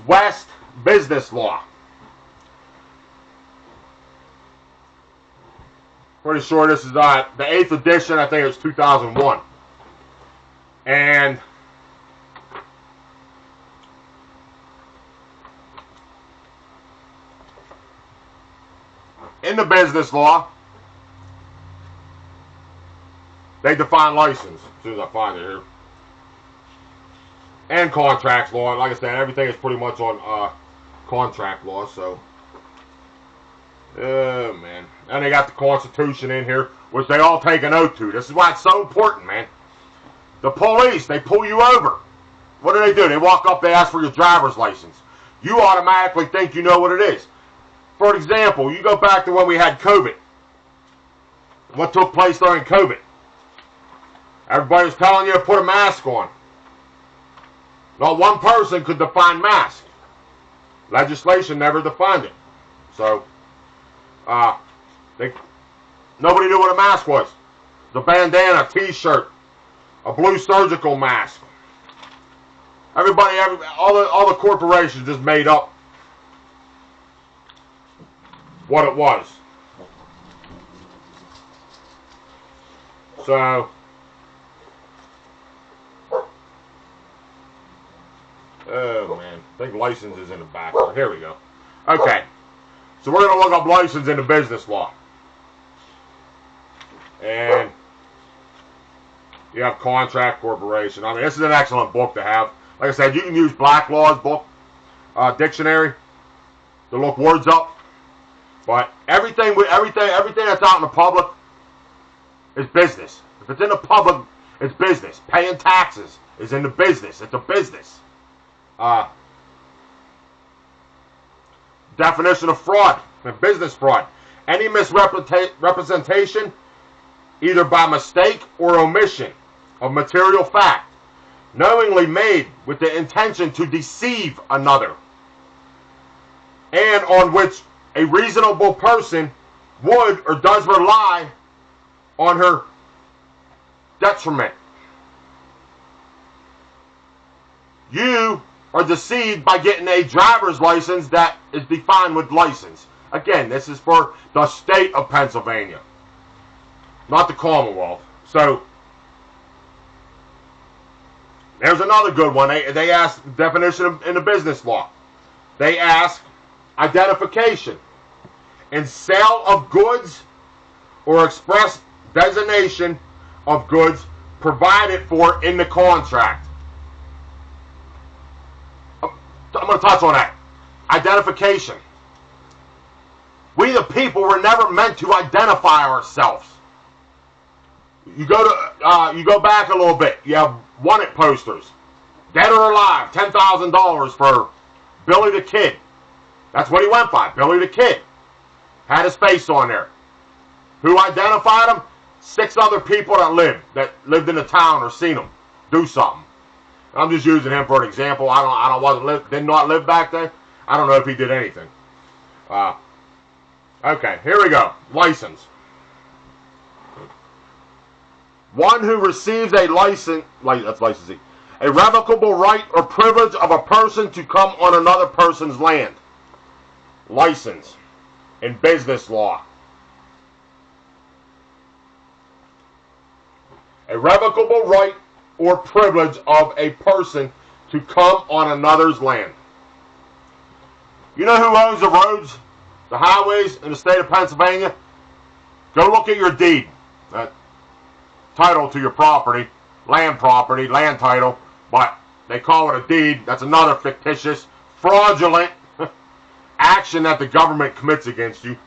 West Business Law. Pretty sure this is the 8th edition. I think it was 2001. And in the business law, they define license. As soon as I find it here. And contracts law. Like I said, everything is pretty much on contract law. So, oh man. And they got the Constitution in here, which they all take an oath to. This is why it's so important, man. The police, they pull you over. What do? They walk up, they ask for your driver's license. You automatically think you know what it is. For example, you go back to when we had COVID. What took place during COVID? Everybody was telling you to put a mask on. Not one person could define mask. Legislation never defined it. So, nobody knew what a mask was. The bandana, t-shirt, a blue surgical mask. Everybody, all the corporations just made up what it was. So, oh man, I think license is in the back. Here we go. Okay, so we're going to look up license in the business law. And you have contract corporation. I mean, this is an excellent book to have. Like I said, you can use Black Law's book, dictionary, to look words up. But everything that's out in the public is business. If it's in the public, it's business. Paying taxes is in the business. It's a business. Definition of fraud and business fraud: any misrepresentation, either by mistake or omission, of material fact, knowingly made with the intention to deceive another, and on which a reasonable person would or does rely on her detriment. You are deceived by getting a driver's license that is defined with license. Again, this is for the state of Pennsylvania, not the Commonwealth. So, there's another good one. They ask definition in the business law. They ask identification and sale of goods or express designation of goods provided for in the contract. I'm going to touch on that. Identification. We the people were never meant to identify ourselves. You go back a little bit. You have wanted posters. Dead or alive, $10,000 for Billy the Kid. That's what he went by, Billy the Kid. Had his face on there. Who identified him? 6 other people that lived in the town or seen him do something. I'm just using him for an example. Did not live back then. I don't know if he did anything. Okay, here we go. License. One who receives a license, that's licensee, a revocable right or privilege of a person to come on another person's land. License in business law. A revocable right or privilege of a person to come on another's land. You know who owns the roads, the highways in the state of Pennsylvania? Go look at your deed. Title to your property, land title, but they call it a deed. That's another fictitious, fraudulent action that the government commits against you.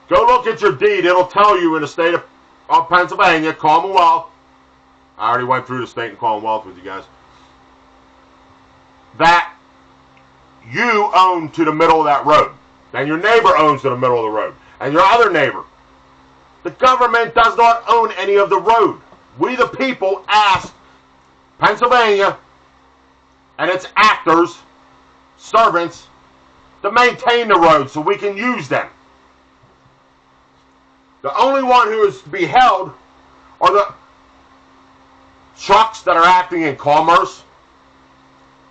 Go look at your deed. It'll tell you in the state of Pennsylvania, Commonwealth. I already went through the state and Commonwealth with you guys. That you own to the middle of that road. Then your neighbor owns to the middle of the road. And your other neighbor. The government does not own any of the road. We the people ask Pennsylvania and its actors, servants, to maintain the roads so we can use them. The only one who is to be held are the trucks that are acting in commerce,